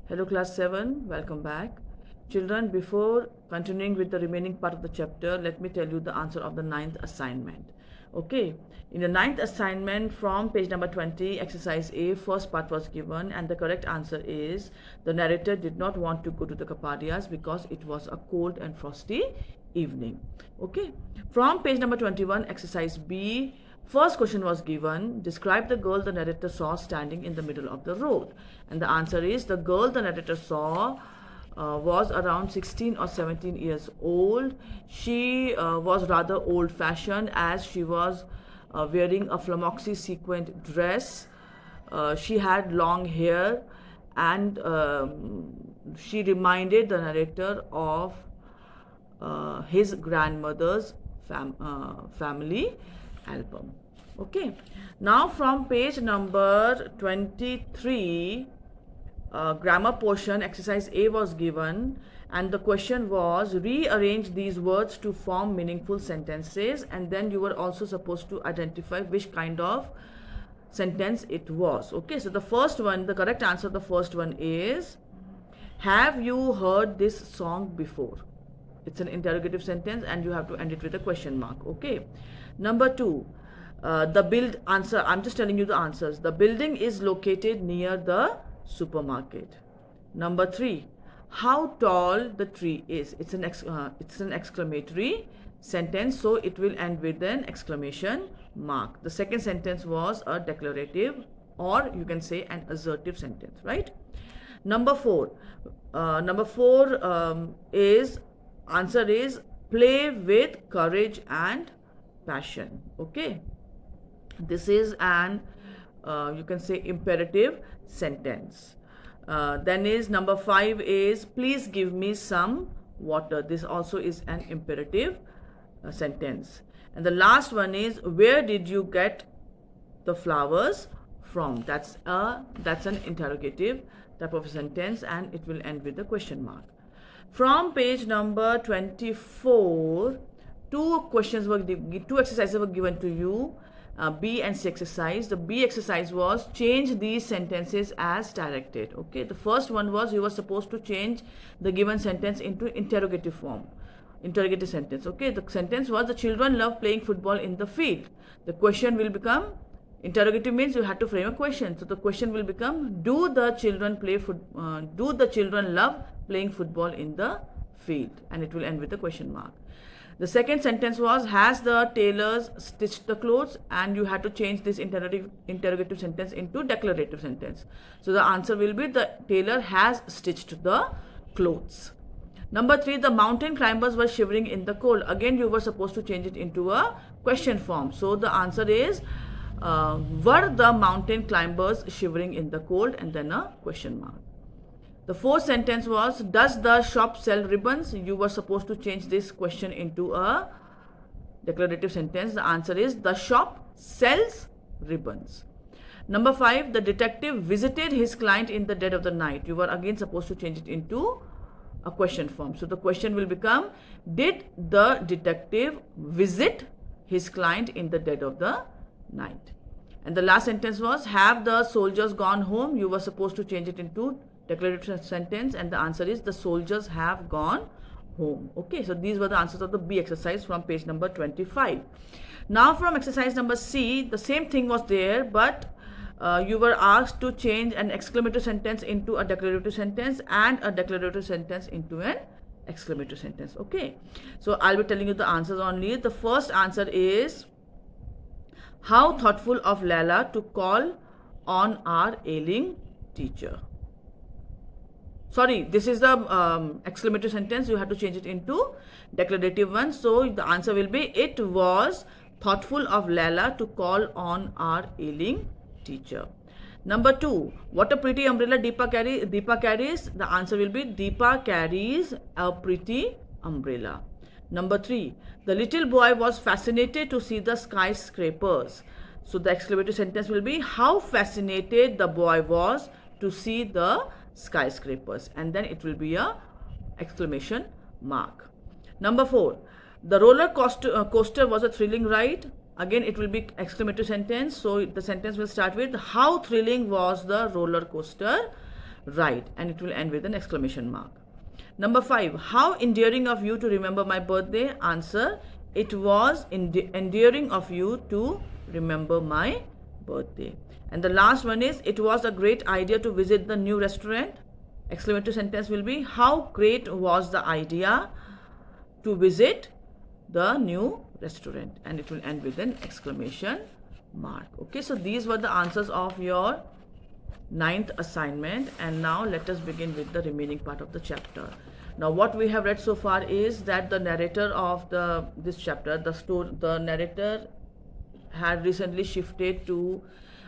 Hello class 7, welcome back. Children, before continuing with the remaining part of the chapter, let me tell you the answer of the ninth assignment. Okay, in the ninth assignment from page number 20, exercise A, first part was given and the correct answer is the narrator did not want to go to the Kapadias because it was a cold and frosty evening. Okay, from page number 21, exercise B, first question was given, describe the girl the narrator saw standing in the middle of the road. And the answer is the girl the narrator saw was around 16 or 17 years old. She was rather old fashioned as she was wearing a flamoxy sequined dress. She had long hair and she reminded the narrator of his grandmother's family album. Okay, now from page number 23, grammar portion exercise A was given and the question was rearrange these words to form meaningful sentences, and then you were also supposed to identify which kind of sentence it was. Okay, so the first one, the correct answer of the first one is, have you heard this song before? It's an interrogative sentence and you have to end it with a question mark. Okay, number 2, I'm just telling you the answers. The building is located near the supermarket. Number 3, how tall the tree is. It's an exclamatory sentence, so it will end with an exclamation mark. The second sentence was a declarative, or you can say an assertive sentence, right? Number 4, is answer is play with courage and passion. Okay, this is an you can say imperative sentence. Then is number 5 is please give me some water. This also is an imperative sentence. And the last one is where did you get the flowers from. That's an interrogative type of sentence and it will end with a question mark. From page number 24, two exercises were given to you, B and C exercise. The B exercise was change these sentences as directed. Okay, the first one was you were supposed to change the given sentence into interrogative form, interrogative sentence. Okay, the sentence was the children love playing football in the field. The question will become, interrogative means you have to frame a question, so the question will become do the children love playing football in the field, and it will end with a question mark. The second sentence was has the tailors stitched the clothes, and you had to change this interrogative sentence into declarative sentence. So the answer will be the tailor has stitched the clothes. Number 3, the mountain climbers were shivering in the cold. Again, you were supposed to change it into a question form. So the answer is were the mountain climbers shivering in the cold, and then a question mark. The fourth sentence was does the shop sell ribbons? You were supposed to change this question into a declarative sentence. The answer is the shop sells ribbons. Number 5, the detective visited his client in the dead of the night. You were again supposed to change it into a question form. So the question will become did the detective visit his client in the dead of the night? And the last sentence was have the soldiers gone home? You were supposed to change it into declarative sentence, and the answer is the soldiers have gone home. Okay, so these were the answers of the B exercise from page number 25. Now from exercise number C, the same thing was there, but you were asked to change an exclamatory sentence into a declarative sentence and a declarative sentence into an exclamatory sentence. Okay, so I'll be telling you the answers only. The first answer is how thoughtful of Lala to call on our ailing teacher. Sorry, this is the exclamatory sentence. You have to change it into declarative one. So the answer will be it was thoughtful of Lala to call on our ailing teacher. Number 2, what a pretty umbrella Deepa carries. The answer will be Deepa carries a pretty umbrella. Number 3, the little boy was fascinated to see the skyscrapers. So the exclamatory sentence will be how fascinated the boy was to see the skyscrapers, and then it will be a exclamation mark. Number 4, the roller coaster was a thrilling ride. Again, it will be exclamatory sentence. So the sentence will start with how thrilling was the roller coaster Right, and it will end with an exclamation mark. Number 5, how endearing of you to remember my birthday? Answer, it was endearing of you to remember my birthday. And the last one is, it was a great idea to visit the new restaurant. Exclamatory sentence will be, how great was the idea to visit the new restaurant, and it will end with an exclamation mark. Okay, so these were the answers of your ninth assignment, and now let us begin with the remaining part of the chapter. Now what we have read so far is that the narrator of this chapter, the narrator had recently shifted to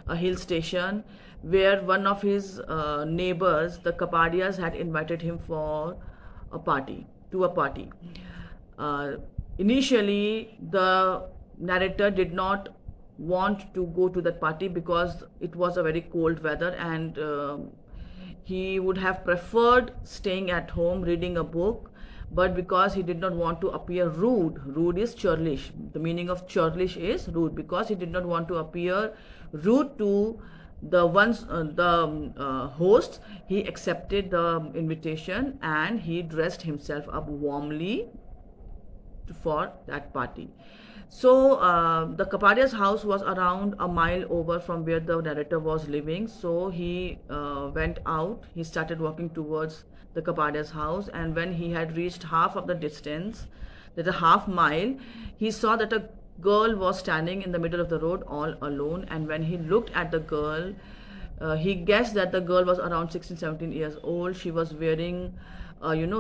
a hill station where one of his neighbors, the Kapadias, had invited him for a party, to a party. Initially, the narrator did not want to go to that party because it was a very cold weather, and he would have preferred staying at home reading a book. But because he did not want to appear rude, rude is churlish, the meaning of churlish is rude, because he did not want to appear rude to the host, he accepted the invitation and he dressed himself up warmly for that party. So the Kapadia's house was around a mile over from where the narrator was living. So he went out, he started walking towards the Kapadia's house, and when he had reached half of the distance, that a half mile, he saw that a girl was standing in the middle of the road all alone. And when he looked at the girl, he guessed that the girl was around 16-17 years old. She was wearing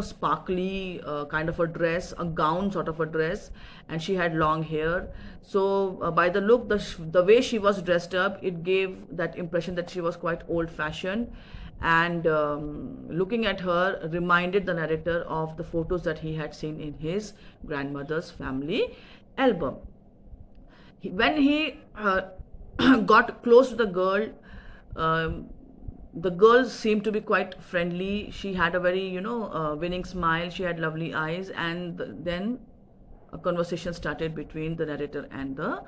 sparkly kind of a dress, a gown sort of a dress, and she had long hair. So by the look, the way she was dressed up, it gave that impression that she was quite old fashioned. And looking at her reminded the narrator of the photos that he had seen in his grandmother's family album. When he got close to the girl, the girl seemed to be quite friendly. She had a very, winning smile. She had lovely eyes. And then a conversation started between the narrator and the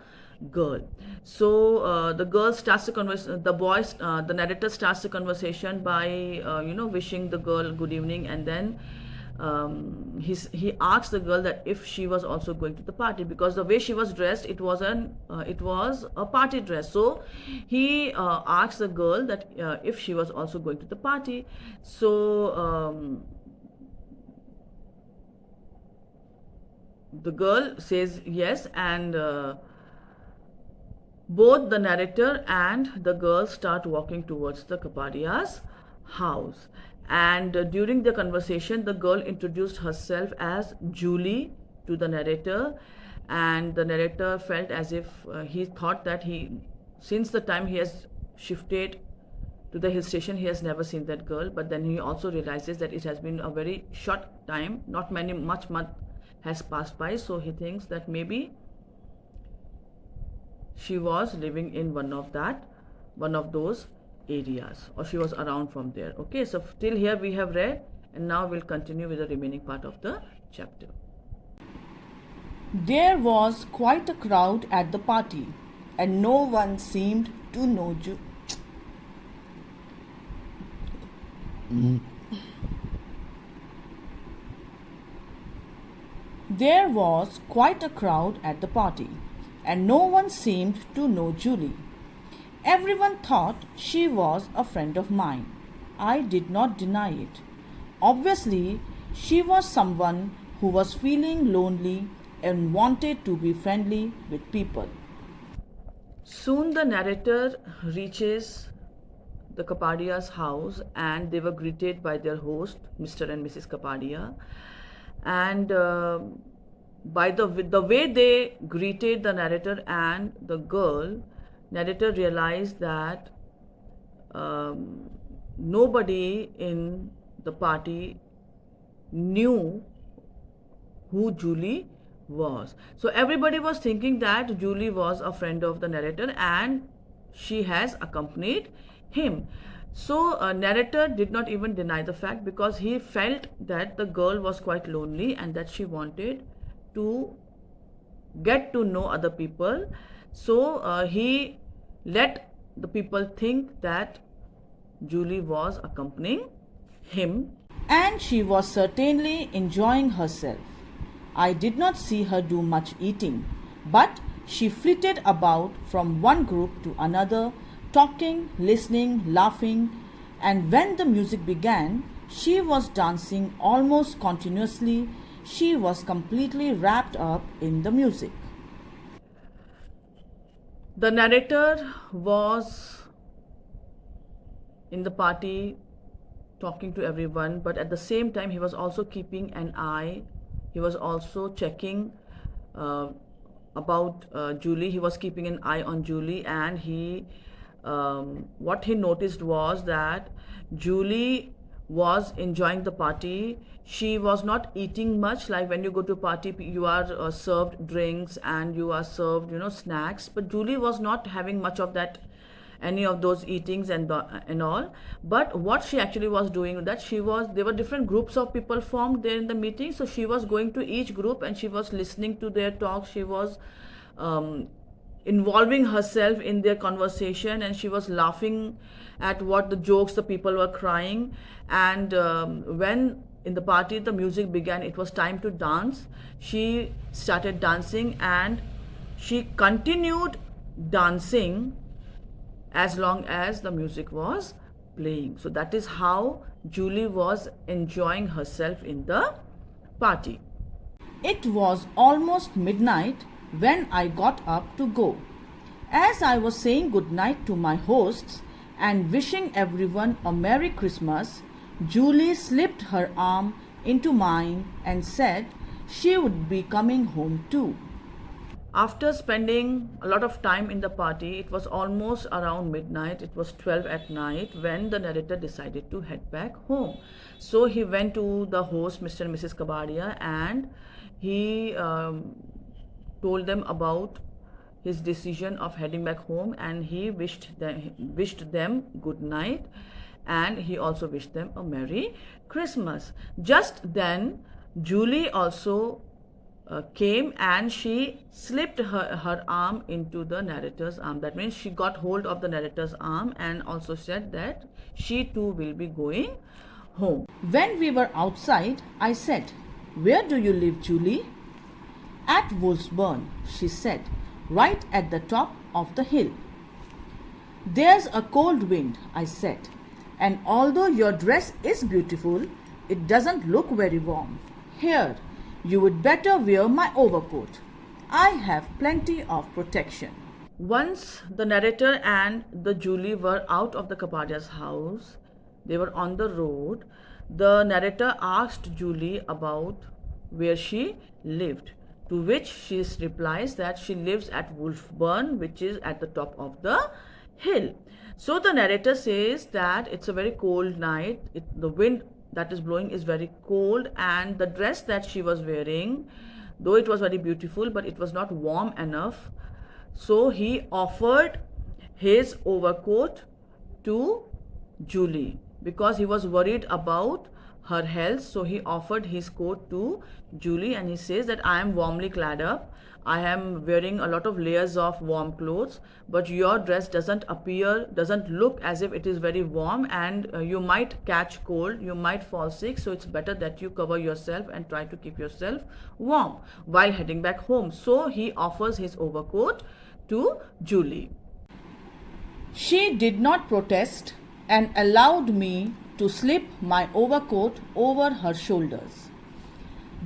girl. So the girl starts the conversation, the narrator starts the conversation by, wishing the girl good evening. And then he asked the girl that if she was also going to the party, because the way she was dressed, it was a party dress. So he asked the girl that if she was also going to the party. So the girl says yes, and both the narrator and the girl start walking towards the Kapadia's house. And during the conversation, the girl introduced herself as Julie to the narrator, and the narrator felt as if he thought that since the time he has shifted to the hill station, he has never seen that girl. But then he also realizes that it has been a very short time, not much month has passed by. So he thinks that maybe she was living in one of those areas, or she was around from there. Okay, so till here we have read, and now we'll continue with the remaining part of the chapter. There was quite a crowd at the party, and no one seemed to know There was quite a crowd at the party, and no one seemed to know Julie. Everyone thought she was a friend of mine. I did not deny it. Obviously, she was someone who was feeling lonely and wanted to be friendly with people. Soon the narrator reaches the Kapadia's house, and they were greeted by their host, Mr. and Mrs. Kapadia. And by the way they greeted the narrator and the girl, narrator realized that nobody in the party knew who Julie was. So everybody was thinking that Julie was a friend of the narrator and she has accompanied him. So narrator did not even deny the fact, because he felt that the girl was quite lonely and that she wanted to get to know other people. So he let the people think that Julie was accompanying him. And she was certainly enjoying herself. I did not see her do much eating, but she flitted about from one group to another, talking, listening, laughing, and when the music began, she was dancing almost continuously. She was completely wrapped up in the music. The narrator was in the party talking to everyone, but at the same time, he was also keeping an eye. He was also checking uh, about Julie. He was keeping an eye on Julie, and what he noticed was that Julie was enjoying the party. She was not eating much. Like when you go to a party, you are served drinks and you are served, snacks. But Julie was not having much of that, any of those eatings and all. But what she actually was doing, that there were different groups of people formed there in the meeting. So she was going to each group and she was listening to their talk. She was um, involving herself in their conversation, and she was laughing at what the jokes the people were crying. And when in the party the music began, it was time to dance. She started dancing and she continued dancing as long as the music was playing. So that is how Julie was enjoying herself in the party. It was almost midnight when I got up to go. As I was saying good night to my hosts and wishing everyone a Merry Christmas, Julie slipped her arm into mine and said she would be coming home too. After spending a lot of time in the party, it was almost around midnight, it was 12 at night, when the narrator decided to head back home. So he went to the host, Mr. and Mrs. Kabadia, and he told them about his decision of heading back home, and he wished them good night, and he also wished them a Merry Christmas. Just then, Julie also came and she slipped her arm into the narrator's arm. That means she got hold of the narrator's arm and also said that she too will be going home. When we were outside, I said, "Where do you live, Julie?" "At Wolfsburn," she said, "right at the top of the hill." "There's a cold wind," I said, "and although your dress is beautiful, it doesn't look very warm. Here, you would better wear my overcoat. I have plenty of protection." Once the narrator and the Julie were out of the Kapadia's house, they were on the road. The narrator asked Julie about where she lived, to which she replies that she lives at Wolfburn, which is at the top of the hill. So the narrator says that it's a very cold night. The wind that is blowing is very cold, and the dress that she was wearing, though it was very beautiful, but it was not warm enough. So he offered his overcoat to Julie because he was worried about her health. So he offered his coat to Julie, and he says that I am warmly clad up. I am wearing a lot of layers of warm clothes, but your dress doesn't look as if it is very warm, and you might catch cold, you might fall sick. So it's better that you cover yourself and try to keep yourself warm while heading back home. So he offers his overcoat to Julie. She did not protest and allowed me to slip my overcoat over her shoulders.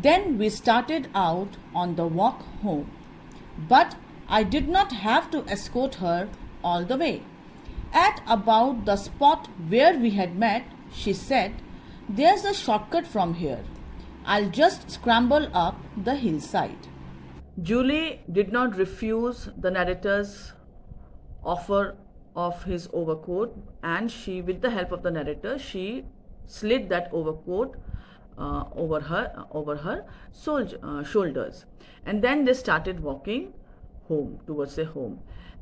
Then we started out on the walk home. But I did not have to escort her all the way. At about the spot where we had met, she said, "There's a shortcut from here. I'll just scramble up the hillside." Julie did not refuse the narrator's offer of his overcoat, and she, with the help of the narrator, she slid that overcoat over her shoulders, and then they started walking home towards their home.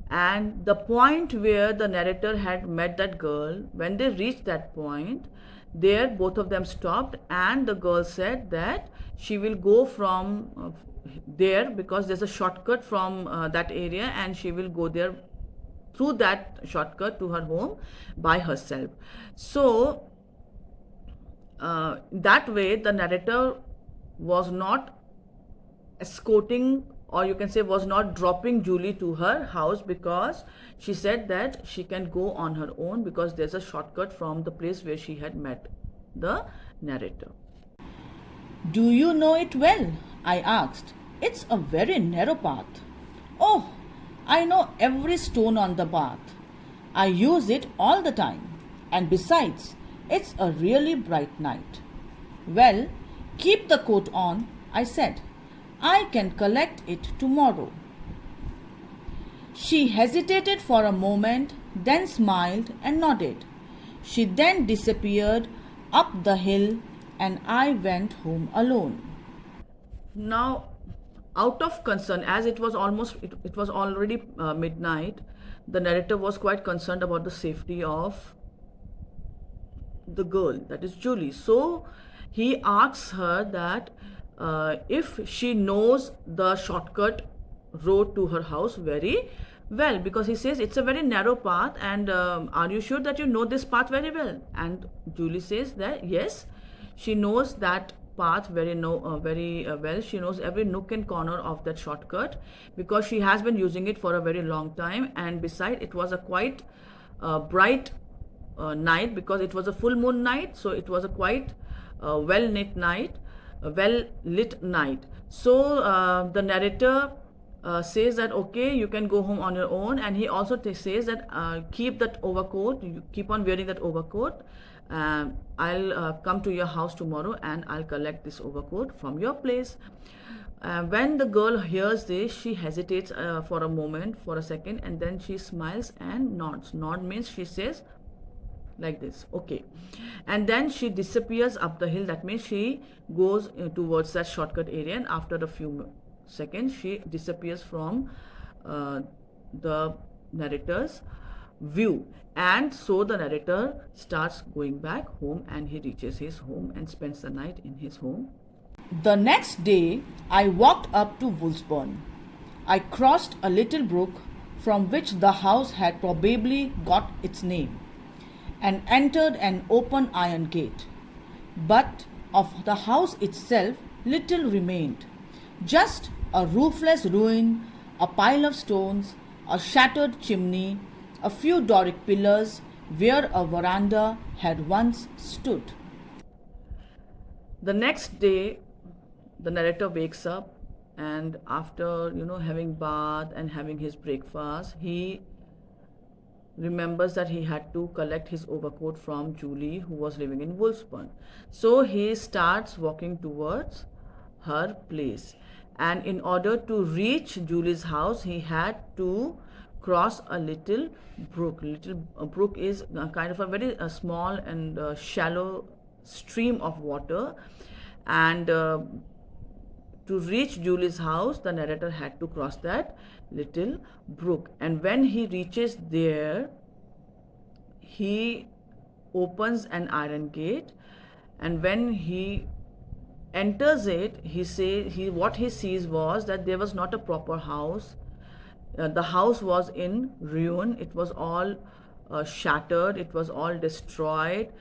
And the point where the narrator had met that girl, when they reached that point, there both of them stopped, and the girl said that she will go from there because there's a shortcut from that area, and she will go there through that shortcut to her home by herself. So that way the narrator was not escorting, or you can say was not dropping Julie to her house, because she said that she can go on her own because there's a shortcut from the place where she had met the narrator. Do you know it well? I asked. It's a very narrow path. Oh, I know every stone on the path. I use it all the time. And besides, it's a really bright night. Well, keep the coat on, I said. I can collect it tomorrow. She hesitated for a moment, then smiled and nodded. She then disappeared up the hill, and I went home alone. Now, out of concern, as it was it was already midnight, the narrator was quite concerned about the safety of the girl, that is Julie. So he asks her that if she knows the shortcut road to her house very well, because he says it's a very narrow path, and are you sure that you know this path very well? And Julie says that yes, she knows that path very well. She knows every nook and corner of that shortcut because she has been using it for a very long time, and beside it was a quite bright night, because it was a full moon night, so it was a quite well lit night, a well lit night. So the narrator says that okay, you can go home on your own, and he also says that keep that overcoat, you keep on wearing that overcoat. I'll come to your house tomorrow and I'll collect this overcoat from your place. When the girl hears this, she hesitates for a moment, for a second, and then she smiles and nods. Nod means she says like this, okay, and then she disappears up the hill. That means she goes towards that shortcut area, and after a few seconds she disappears from the narrator's view. And so the narrator starts going back home, and he reaches his home and spends the night in his home. The next day, I walked up to Woolsburn. I crossed a little brook from which the house had probably got its name, and entered an open iron gate. But of the house itself little remained. Just a roofless ruin, a pile of stones, a shattered chimney, a few Doric pillars where a veranda had once stood. The next day, the narrator wakes up, and after having bath and having his breakfast, he remembers that he had to collect his overcoat from Julie, who was living in Woolsburn. So he starts walking towards her place, and in order to reach Julie's house, he had to cross a little brook. Brook is kind of a very small and shallow stream of water, and to reach Julie's house, the narrator had to cross that little brook. And when he reaches there, he opens an iron gate, and when he enters it, what he sees was that there was not a proper house. The house was in ruin. It was all shattered. It was all destroyed.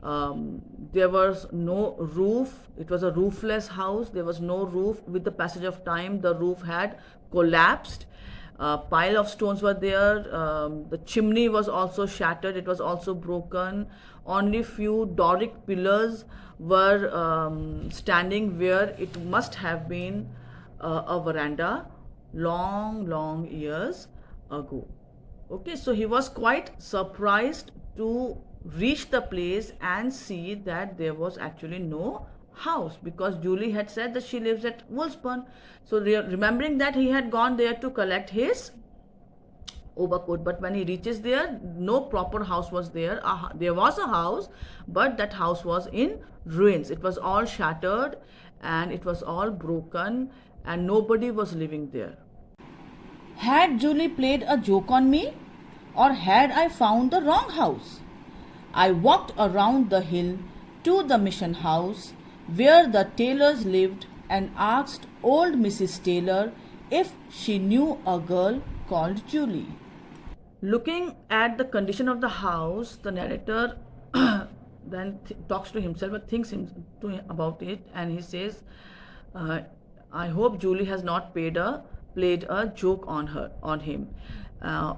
There was no roof. It was a roofless house. There was no roof. With the passage of time, the roof had collapsed. Pile of stones were there. The chimney was also shattered. It was also broken. Only few Doric pillars were standing where it must have been a veranda long years ago. Okay, so he was quite surprised to reach the place and see that there was actually no house, because Julie had said that she lives at Woolsburn. So remembering that, he had gone there to collect his overcoat, but when he reaches there, no proper house was there. There was a house, but that house was in ruins. It was all shattered and it was all broken, and nobody was living there. Had Julie played a joke on me, or had I found the wrong house? I walked around the hill to the mission house where the Taylors lived, and asked old Mrs. Taylor if she knew a girl called Julie. Looking at the condition of the house, the narrator then talks to himself and thinks about it, and he says, uh, "I hope Julie has not played a joke on him."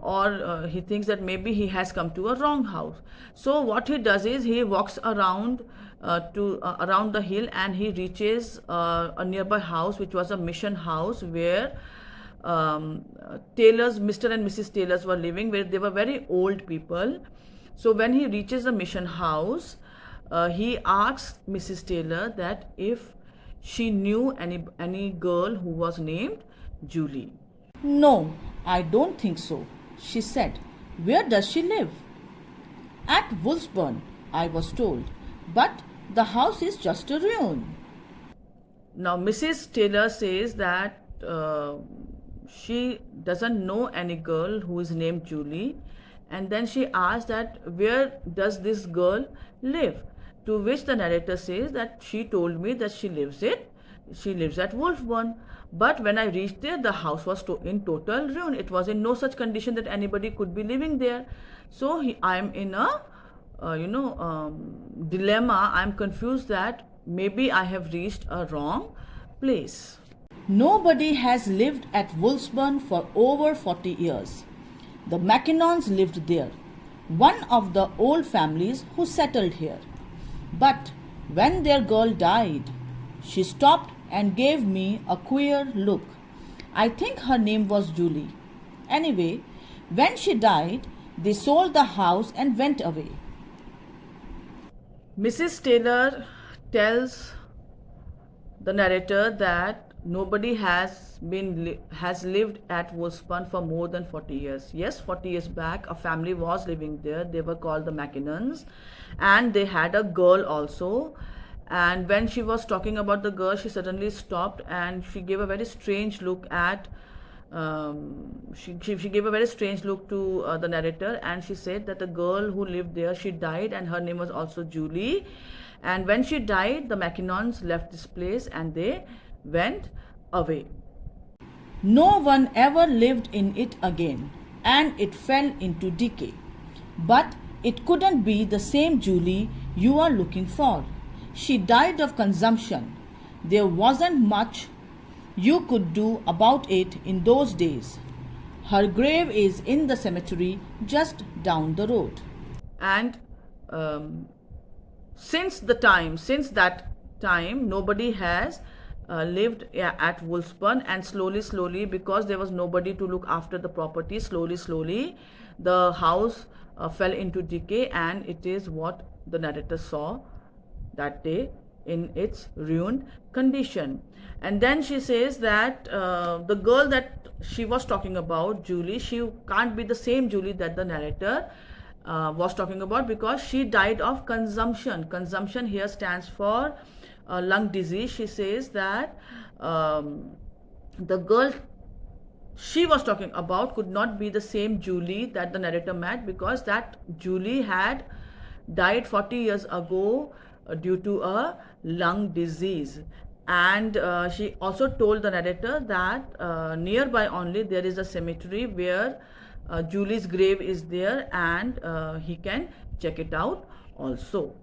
Or he thinks that maybe he has come to a wrong house. So what he does is he walks around around the hill, and he reaches a nearby house, which was a mission house where Taylors, Mr. and Mrs. Taylors were living, where they were very old people. So when he reaches the mission house, he asks Mrs. Taylor that if she knew any girl who was named Julie. No, I don't think so, she said. Where does she live? At Woolsburn, I was told. But the house is just a ruin. Now, Mrs. Taylor says that she doesn't know any girl who is named Julie, and then she asks that where does this girl live? To which the narrator says that she told me that she lives at Wolfburn. But when I reached there, the house was in total ruin. It was in no such condition that anybody could be living there. So I am in a dilemma. I am confused that maybe I have reached a wrong place. Nobody has lived at Woolsburn for over 40 years. The Mackinnons lived there, one of the old families who settled here. But when their girl died, she stopped and gave me a queer look. I think her name was Julie. Anyway, when she died, they sold the house and went away. Mrs. Taylor tells the narrator that nobody has lived at Wolfsburn for more than 40 years. Yes, 40 years back, a family was living there. They were called the Mackinnons, and they had a girl also. And when she was talking about the girl, she suddenly stopped and she gave a very strange look at. She gave a very strange look to the narrator, and she said that the girl who lived there, she died, and her name was also Julie. And when she died, the Mackinnons left this place and they went away. No one ever lived in it again, and it fell into decay. But it couldn't be the same Julie you are looking for. She died of consumption. There wasn't much you could do about it in those days. Her grave is in the cemetery just down the road. And since that time, nobody has lived at Wolfsburn, and slowly, because there was nobody to look after the property, slowly, the house fell into decay, and it is what the narrator saw that day in its ruined condition. And then she says that the girl that she was talking about, Julie, she can't be the same Julie that the narrator was talking about, because she died of consumption. Consumption here stands for lung disease. She says that the girl she was talking about could not be the same Julie that the narrator met, because that Julie had died 40 years ago due to a lung disease. And she also told the narrator that nearby only there is a cemetery where Julie's grave is there, and he can check it out also.